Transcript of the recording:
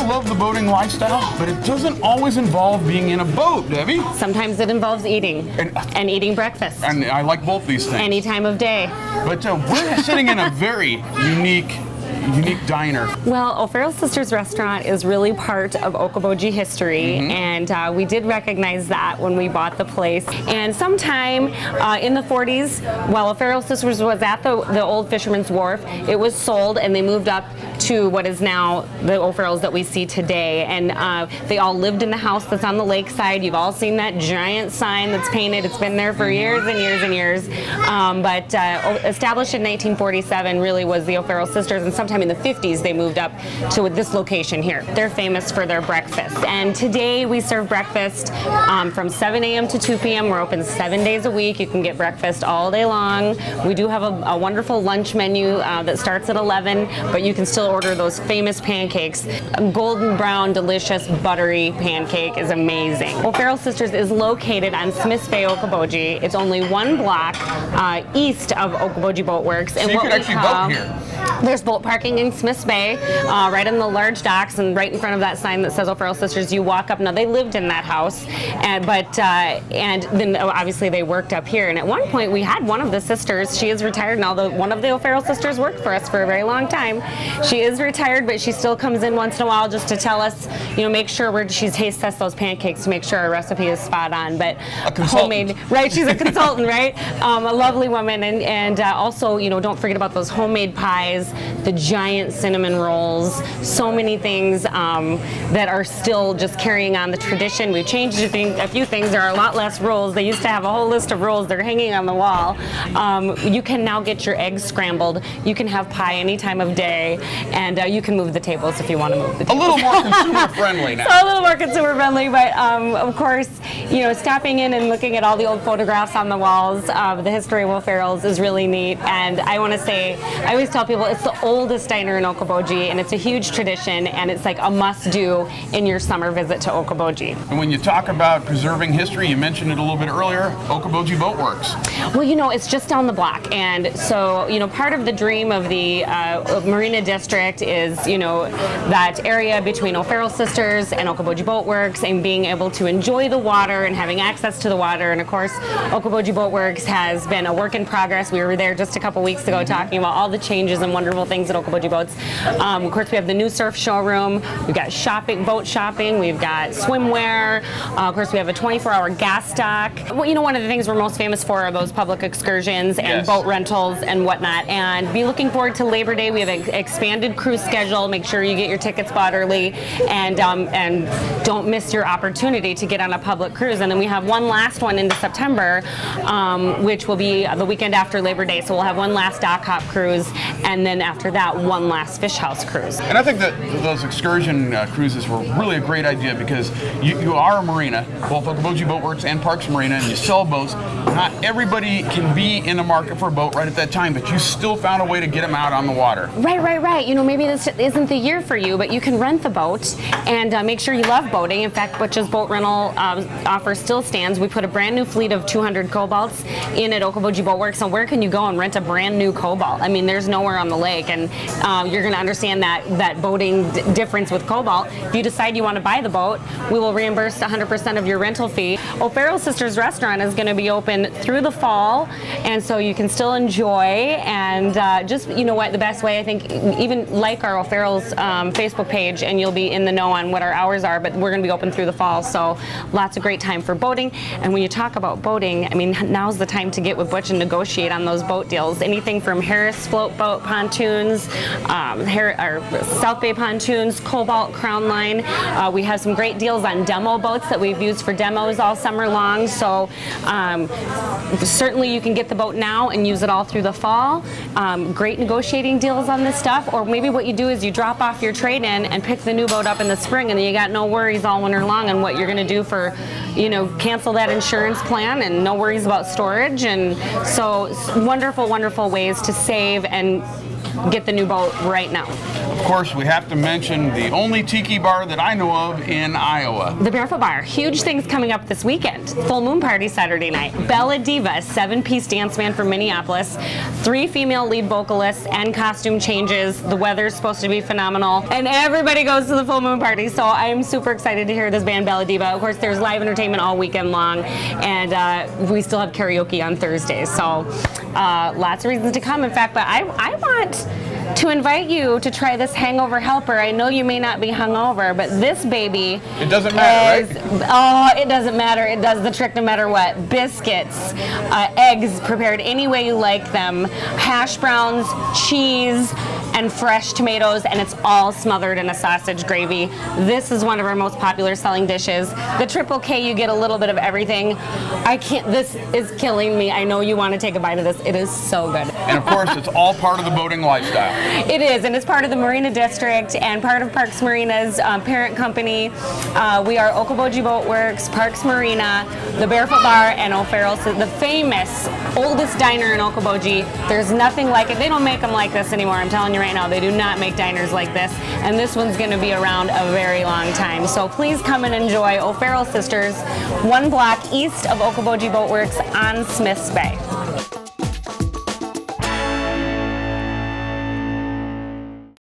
love the boating lifestyle, but it doesn't always involve being in a boat, Debbie. Sometimes it involves eating and eating breakfast. And I like both these things. Any time of day. But we're sitting in a very unique diner. Well, O'Farrell Sisters Restaurant is really part of Okoboji history, and we did recognize that when we bought the place. And sometime in the 40s, while O'Farrell Sisters was at the old Fisherman's Wharf, it was sold and they moved up to what is now the O'Farrells that we see today. And they all lived in the house that's on the lakeside. You've all seen that giant sign that's painted. It's been there for years and years and years. But established in 1947 really was the O'Farrell Sisters, and sometime in the 50s they moved up to this location here. They're famous for their breakfast, and today we serve breakfast from 7 a.m. to 2 p.m. We're open 7 days a week. You can get breakfast all day long. We do have a wonderful lunch menu that starts at 11, but you can still order those famous pancakes. A golden brown, delicious, buttery pancake is amazing. O'Farrell Sisters is located on Smiths Bay, Okoboji. It's only 1 block east of Okoboji Boat Works. So you could actually boat here. There's boat parking in Smiths Bay, right in the large docks, and right in front of that sign that says O'Farrell Sisters. You walk up. Now they lived in that house, and then obviously they worked up here. And at one point we had one of the sisters. She is retired now. One of the O'Farrell sisters worked for us for a very long time. She is retired, but she still comes in once in a while just to tell us, make sure she taste tests those pancakes to make sure our recipe is spot on. But homemade, right? She's a consultant, right? A lovely woman, and also don't forget about those homemade pies, the giant cinnamon rolls, so many things that are still just carrying on the tradition. We've changed a few things. There are a lot less rolls. They used to have a whole list of rolls. They're hanging on the wall. You can now get your eggs scrambled. You can have pie any time of day, and you can move the tables if you want to move the tables. A little more consumer friendly now. So a little more consumer friendly, but of course, stopping in and looking at all the old photographs on the walls of the history of O'Farrell's is really neat. And I want to say, I always tell people it's the oldest diner in Okoboji, and it's a huge tradition, and it's like a must-do in your summer visit to Okoboji. And when you talk about preserving history, you mentioned it a little bit earlier, Okoboji Boat Works. Well, it's just down the block, and so, part of the dream of the Marina District is, that area between O'Farrell Sisters and Okoboji Boat Works, and being able to enjoy the water and having access to the water. And of course, Okoboji Boat Works has been a work in progress. We were there just a couple weeks ago talking about all the changes and wonderful things at Okoboji Boats. Of course, we have the new surf showroom. We've got boat shopping. We've got swimwear. Of course, we have a 24-hour gas dock. Well, one of the things we're most famous for are those public excursions and boat rentals and whatnot. And be looking forward to Labor Day. We have an expanded cruise schedule. Make sure you get your tickets bought early, and don't miss your opportunity to get on a public cruise. And then we have one last one into September, which will be the weekend after Labor Day. So we'll have one last dock hop cruise, and then after that, one last fish house cruise. And I think that those excursion cruises were really a great idea, because you are a marina, both Okoboji Boat Works and Parks Marina, and you sell boats. Not everybody can be in the market for a boat right at that time, but you still found a way to get them out on the water. Right. Maybe this isn't the year for you, but you can rent the boat and make sure you love boating. In fact, Butch's Boat Rental offer still stands. We put a brand new fleet of 200 Cobalts in at Okoboji Boat Works. And where can you go and rent a brand new Cobalt? I mean, there's nowhere on the lake, and you're going to understand that boating difference with Cobalt. If you decide you want to buy the boat, we will reimburse 100% of your rental fee. O'Farrell Sisters Restaurant is going to be open through the fall, and so you can still enjoy, and just, the best way, I think, even like our O'Farrell's Facebook page, and you'll be in the know on what our hours are, but we're going to be open through the fall, so lots of great time for boating. And when you talk about boating, I mean, now's the time to get with Butch and negotiate on those boat deals. Anything from Harris float boat pontoons, South Bay pontoons, Cobalt, Crown Line. We have some great deals on demo boats that we've used for demos all summer long, so certainly you can get the boat now and use it all through the fall. Great negotiating deals on this stuff, or maybe what you do is you drop off your trade-in and pick the new boat up in the spring, and then you got no worries all winter long on what you're going to do for, cancel that insurance plan, and no worries about storage. And so wonderful ways to save and get the new boat right now. Of course, we have to mention the only tiki bar that I know of in Iowa. The Barefoot Bar. Huge things coming up this weekend. Full Moon Party Saturday night. Bella Diva, a 7-piece dance band from Minneapolis. 3 female lead vocalists and costume changes. The weather's supposed to be phenomenal. And everybody goes to the Full Moon Party, so I am super excited to hear this band, Bella Diva. Of course, there's live entertainment all weekend long, and we still have karaoke on Thursdays, so lots of reasons to come. In fact, but I want to invite you to try this hangover helper. I know you may not be hungover, but this baby, it doesn't matter, right? Oh, it doesn't matter. It does the trick no matter what. Biscuits, eggs prepared any way you like them, hash browns, cheese, and fresh tomatoes, and it's all smothered in a sausage gravy. This is one of our most popular selling dishes. The Triple K, you get a little bit of everything. This is killing me. I know you want to take a bite of this. It is so good. And of course, it's all part of the boating lifestyle. It is, and it's part of the Marina District and part of Parks Marina's parent company. We are Okoboji Boat Works, Parks Marina, the Barefoot Bar, and O'Farrell's, the famous oldest diner in Okoboji. There's nothing like it. They don't make them like this anymore. I'm telling you right now, they do not make diners like this, and this one's going to be around a very long time. So please come and enjoy O'Farrell Sisters, 1 block east of Okoboji Boat Works on Smiths Bay.